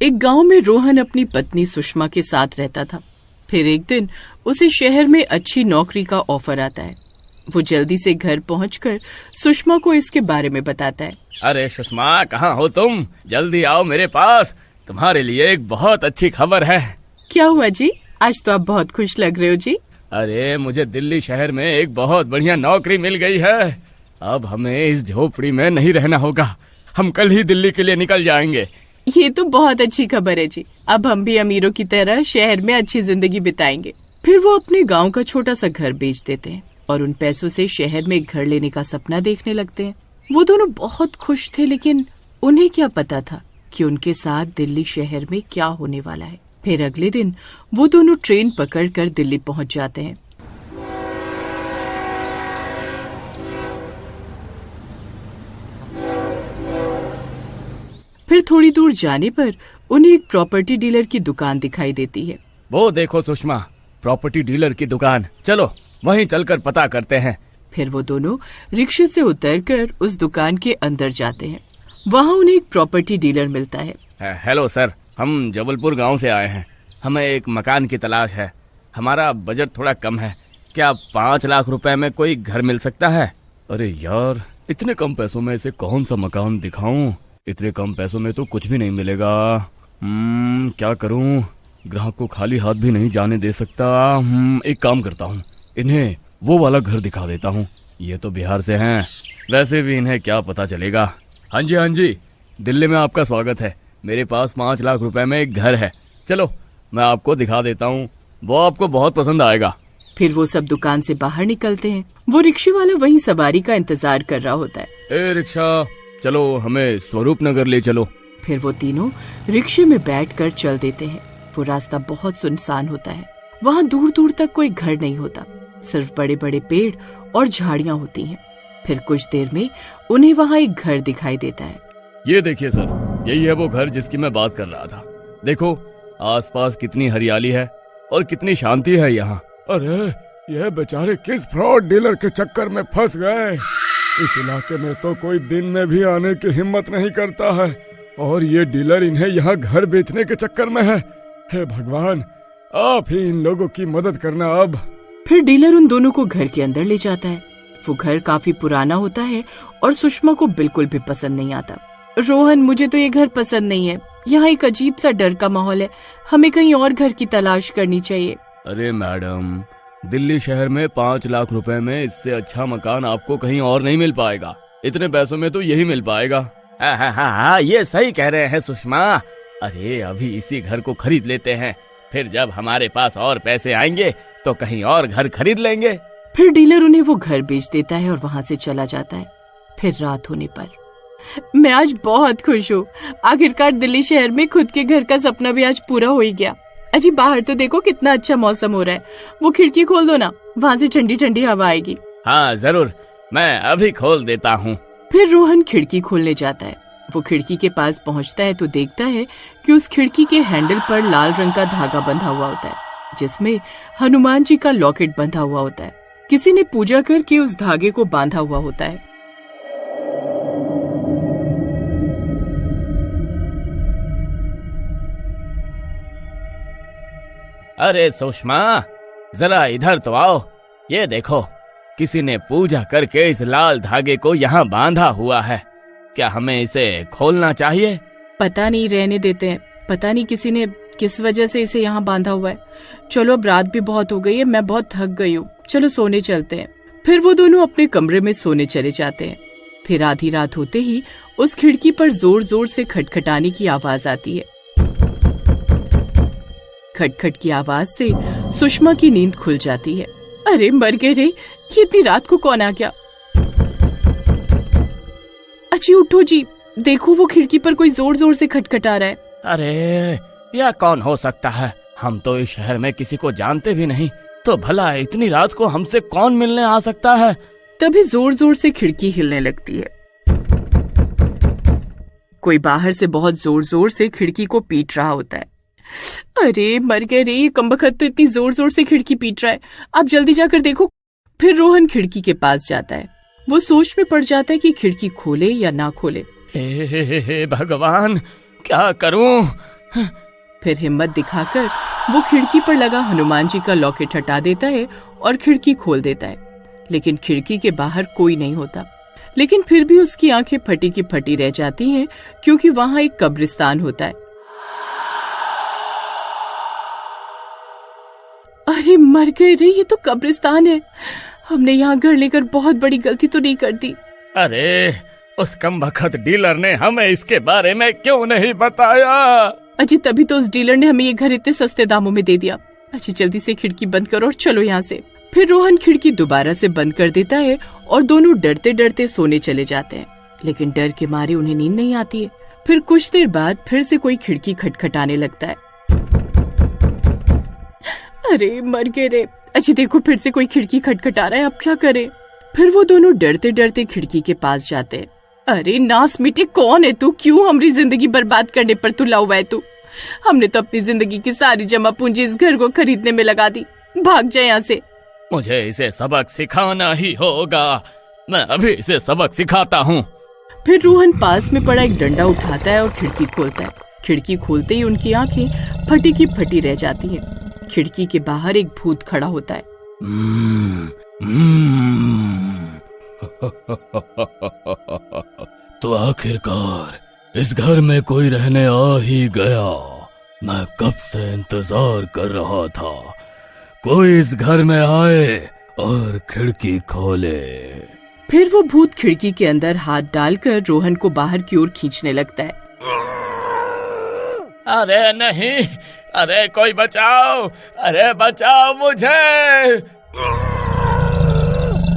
एक गांव में रोहन अपनी पत्नी सुषमा के साथ रहता था। फिर एक दिन उसे शहर में अच्छी नौकरी का ऑफर आता है। वो जल्दी से घर पहुंचकर सुषमा को इसके बारे में बताता है। अरे सुषमा, कहाँ हो तुम? जल्दी आओ मेरे पास, तुम्हारे लिए एक बहुत अच्छी खबर है। क्या हुआ जी? आज तो आप बहुत खुश लग रहे हो जी। अरे मुझे दिल्ली शहर में एक बहुत बढ़िया नौकरी मिल गई है। अब हमें इस झोपड़ी में नहीं रहना होगा। हम कल ही दिल्ली के लिए निकल जाएंगे। ये तो बहुत अच्छी खबर है जी। अब हम भी अमीरों की तरह शहर में अच्छी जिंदगी बिताएंगे। फिर वो अपने गांव का छोटा सा घर बेच देते हैं और उन पैसों से शहर में एक घर लेने का सपना देखने लगते हैं। वो दोनों बहुत खुश थे, लेकिन उन्हें क्या पता था कि उनके साथ दिल्ली शहर में क्या होने वाला है। फिर अगले दिन वो दोनों ट्रेन पकड़कर दिल्ली पहुंच जाते हैं। फिर थोड़ी दूर जाने पर उन्हें एक प्रॉपर्टी डीलर की दुकान दिखाई देती है। वो देखो सुषमा, प्रॉपर्टी डीलर की दुकान। चलो वहीं चलकर पता करते हैं। फिर वो दोनों रिक्शे से उतरकर उस दुकान के अंदर जाते हैं। वहाँ उन्हें एक प्रॉपर्टी डीलर मिलता है। हेलो सर, हम जबलपुर गांव से आए हैं। हमें एक मकान की तलाश है। हमारा बजट थोड़ा कम है। क्या 5 लाख रुपए में कोई घर मिल सकता है? अरे यार, इतने कम पैसों में इसे कौन सा मकान दिखाऊं? इतने कम पैसों में तो कुछ भी नहीं मिलेगा। क्या करूं? ग्राहक को खाली हाथ भी नहीं जाने दे सकता। एक काम करता हूं, इन्हें वो वाला घर दिखा देता हूं। ये तो बिहार से हैं, वैसे भी इन्हें क्या पता चलेगा। हाँ जी, दिल्ली में आपका स्वागत है। मेरे पास 5 लाख रुपए में एक घर है। चलो मैं आपको दिखा देता हूँ, वो आपको बहुत पसंद आएगा। फिर वो सब दुकान से बाहर निकलते हैं। वो रिक्शे वाला वहीं सवारी का इंतजार कर रहा होता है। ए रिक्शा, चलो हमें स्वरूप नगर ले चलो। फिर वो तीनों रिक्शे में बैठकर चल देते हैं। वो रास्ता बहुत सुनसान होता है। वहाँ दूर दूर तक कोई घर नहीं होता, सिर्फ बड़े बड़े पेड़ और झाड़ियाँ होती हैं। फिर कुछ देर में उन्हें वहाँ एक घर दिखाई देता है। ये देखिए सर, यही है वो घर जिसकी मैं बात कर रहा था। देखो आसपास कितनी हरियाली है और कितनी शांति है यहाँ। अरे ये बेचारे किस फ्रॉड डीलर के चक्कर में फंस गए। इस इलाके में तो कोई दिन में भी आने की हिम्मत नहीं करता है, और ये डीलर इन्हें यहाँ घर बेचने के चक्कर में है। हे भगवान, आप ही इन लोगों की मदद करना अब। फिर डीलर उन दोनों को घर के अंदर ले जाता है। वो घर काफी पुराना होता है और सुषमा को बिल्कुल भी पसंद नहीं आता। रोहन, मुझे तो ये घर पसंद नहीं है। यहाँ एक अजीब सा डर का माहौल है। हमें कहीं और घर की तलाश करनी चाहिए। अरे मैडम, दिल्ली शहर में 5 लाख रुपए में इससे अच्छा मकान आपको कहीं और नहीं मिल पाएगा। इतने पैसों में तो यही मिल पाएगा। हाँ, ये सही कह रहे हैं सुषमा। अरे अभी इसी घर को खरीद लेते हैं, फिर जब हमारे पास और पैसे आएंगे तो कहीं और घर खरीद लेंगे। फिर डीलर उन्हें वो घर बेच देता है और वहाँ से चला जाता है। फिर रात होने पर मैं आज बहुत खुश हूँ। आखिरकार दिल्ली शहर में खुद के घर का सपना भी आज पूरा हो ही गया। अजी बाहर तो देखो कितना अच्छा मौसम हो रहा है। वो खिड़की खोल दो ना, वहाँ से ठंडी ठंडी हवा आएगी। हाँ जरूर, मैं अभी खोल देता हूँ। फिर रोहन खिड़की खोलने जाता है। वो खिड़की के पास पहुँचता है तो देखता है कि उस खिड़की के हैंडल पर लाल रंग का धागा बंधा हुआ होता है, जिसमें हनुमान जी का लॉकेट बंधा हुआ होता है। किसी ने पूजा करके उस धागे को बांधा हुआ होता है। अरे सुषमा, जरा इधर तो आओ। ये देखो, किसी ने पूजा करके इस लाल धागे को यहाँ बांधा हुआ है। क्या हमें इसे खोलना चाहिए? पता नहीं, रहने देते हैं। पता नहीं किसी ने किस वजह से इसे यहाँ बांधा हुआ है। चलो अब रात भी बहुत हो गई है, मैं बहुत थक गई हूँ। चलो सोने चलते हैं। फिर वो दोनों अपने कमरे में सोने चले जाते हैं। फिर आधी रात होते ही उस खिड़की पर जोर जोर से खटखटाने की आवाज आती है। खटखट की आवाज से सुषमा की नींद खुल जाती है। अरे मर गए रे, ये इतनी रात को कौन आ गया? अच्छी उठो जी, देखो वो खिड़की पर कोई जोर जोर से खटखटा रहा है। अरे यह कौन हो सकता है? हम तो इस शहर में किसी को जानते भी नहीं, तो भला इतनी रात को हमसे कौन मिलने आ सकता है? तभी जोर जोर से खिड़की हिलने लगती है। कोई बाहर से बहुत जोर जोर से खिड़की को पीट रहा होता है। अरे मर गए रे, ये कमबख्त तो इतनी जोर जोर से खिड़की पीट रहा है। आप जल्दी जाकर देखो। फिर रोहन खिड़की के पास जाता है। वो सोच में पड़ जाता है कि खिड़की खोले या ना खोले। हे भगवान, क्या करूं? फिर हिम्मत दिखाकर वो खिड़की पर लगा हनुमान जी का लॉकेट हटा देता है और खिड़की खोल देता है। लेकिन खिड़की के बाहर कोई नहीं होता। लेकिन फिर भी उसकी आंखें फटी की फटी रह जाती हैं, क्योंकि वहां एक कब्रिस्तान होता है। अरे मर गए रे, ये तो कब्रिस्तान है। हमने यहाँ घर लेकर बहुत बड़ी गलती तो नहीं कर दी। अरे उस कमबख्त डीलर ने हमें इसके बारे में क्यों नहीं बताया? अजी तभी तो उस डीलर ने हमें ये घर इतने सस्ते दामों में दे दिया। अजी जल्दी से खिड़की बंद करो और चलो यहाँ से। फिर रोहन खिड़की दोबारा से बंद कर देता है और दोनों डरते डरते सोने चले जाते हैं। लेकिन डर के मारे उन्हें नींद नहीं आती है। फिर कुछ देर बाद फिर से कोई खिड़की खटखटाने लगता है। अरे मर गए रे। अजी देखो फिर से कोई खिड़की खटखटा रहा है, अब क्या करें? फिर वो दोनों डरते डरते खिड़की के पास जाते हैं। अरे नास मिटे, कौन है तू? क्यों हमारी जिंदगी बर्बाद करने पर तुला हुआ है तू? हमने तो अपनी जिंदगी की सारी जमा पूंजी इस घर को खरीदने में लगा दी। भाग जाए यहाँ से। मुझे इसे सबक सिखाना ही होगा। मैं अभी इसे सबक सिखाता हूँ। फिर रोहन पास में पड़ा एक डंडा उठाता है और खिड़की खोलता है। खिड़की खोलते ही उनकी आंखें फटी की फटी रह जाती हैं। खिड़की के बाहर एक भूत खड़ा होता है। तो आखिरकार इस घर में कोई रहने आ ही गया। मैं कब से इंतजार कर रहा था, कोई इस घर में आए और खिड़की खोले। फिर वो भूत खिड़की के अंदर हाथ डालकर रोहन को बाहर की ओर खींचने लगता है। अरे नहीं, अरे कोई बचाओ, अरे बचाओ मुझे।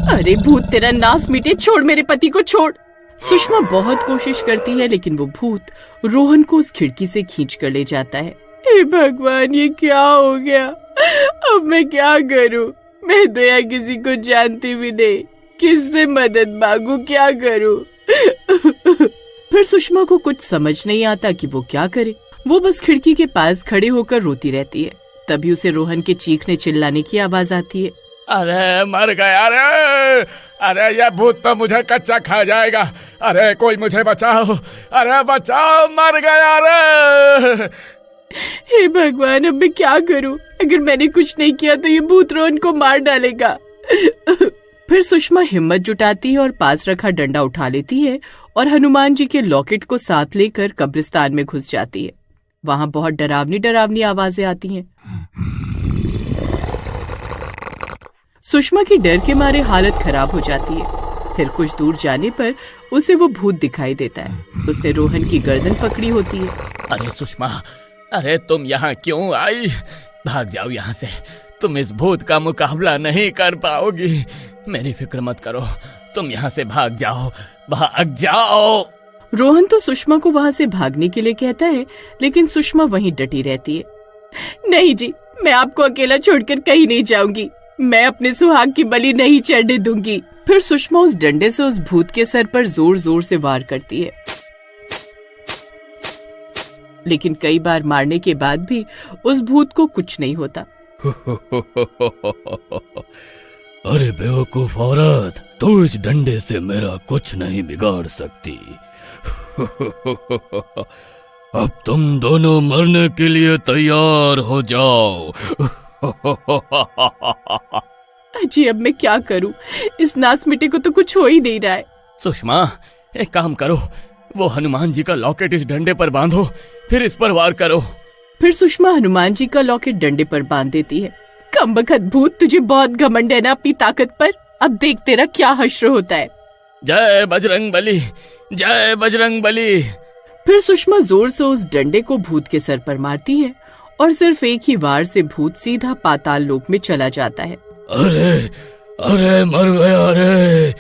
अरे भूत तेरा नास मिटे, छोड़ मेरे पति को छोड़। सुषमा बहुत कोशिश करती है लेकिन वो भूत रोहन को उस खिड़की से खींच कर ले जाता है। हे भगवान, ये क्या हो गया? अब मैं क्या करूं? मैं तो यहाँ किसी को जानती भी नहीं। किससे मदद मांगू, क्या करूं? फिर सुषमा को कुछ समझ नहीं आता कि वो क्या करे। वो बस खिड़की के पास खड़े होकर रोती रहती है। तभी उसे रोहन के चीखने चिल्लाने की आवाज आती है। अरे मर गया रे, अरे ये भूत तो मुझे कच्चा खा जाएगा। अरे कोई मुझे बचाओ, अरे बचाओ, मर गया रे। हे भगवान, अब मैं क्या करूं? अगर मैंने कुछ नहीं किया तो ये भूत रोहन को मार डालेगा। फिर सुषमा हिम्मत जुटाती है और पास रखा डंडा उठा लेती है और हनुमान जी के लॉकेट को साथ लेकर कब्रिस्तान में घुस जाती है। वहां बहुत डरावनी डरावनी आवाजें आती हैं। सुषमा की डर के मारे हालत खराब हो जाती है। फिर कुछ दूर जाने पर उसे वो भूत दिखाई देता है। उसने रोहन की गर्दन पकड़ी होती है। अरे सुषमा, अरे तुम यहाँ क्यों आई? भाग जाओ यहाँ से, तुम इस भूत का मुकाबला नहीं कर पाओगी। मेरी फिक्र मत करो, तुम यहाँ से भाग जाओ, भाग जाओ। रोहन तो सुषमा को वहाँ से भागने के लिए कहता है, लेकिन सुषमा वहीं डटी रहती है। नहीं जी, मैं आपको अकेला छोड़कर कहीं नहीं जाऊंगी। मैं अपने सुहाग की बलि नहीं चढ़ने दूंगी। फिर सुषमा उस डंडे से उस भूत के सर पर जोर जोर से वार करती है। लेकिन कई बार मारने के बाद भी उस भूत को कुछ नहीं होता। अरे बेवकूफ औरत, तू इस डंडे से मेरा कुछ नहीं बिगाड़ सकती। अब तुम दोनों मरने के लिए तैयार हो जाओ। अजी अब मैं क्या करूं? इस नास मिटे को तो कुछ हो ही नहीं रहा है। सुषमा, एक काम करो, वो हनुमान जी का लॉकेट इस डंडे पर बांधो, फिर इस पर वार करो। फिर सुषमा हनुमान जी का लॉकेट डंडे पर बांध देती है। कमबख्त भूत, तुझे बहुत घमंड है ना अपनी ताकत पर। अब देख तेरा क्या हश्र होता है। जय बजरंग बली, जय बजरंग बली। फिर सुषमा जोर से उस डंडे को भूत के सर पर मारती है और सिर्फ एक ही वार से भूत सीधा पाताल लोक में चला जाता है। अरे अरे मर गया रे,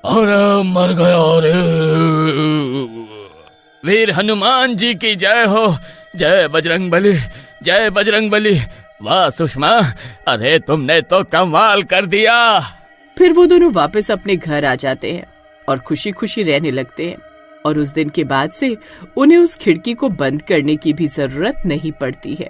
अरे मर गया रे। वीर हनुमान जी की जय हो, जय बजरंग बली, जय बजरंग बली। वाह सुषमा, अरे तुमने तो कमाल कर दिया। फिर वो दोनों वापस अपने घर आ जाते हैं और खुशी खुशी रहने लगते हैं। और उस दिन के बाद से उन्हें उस खिड़की को बंद करने की भी जरूरत नहीं पड़ती है।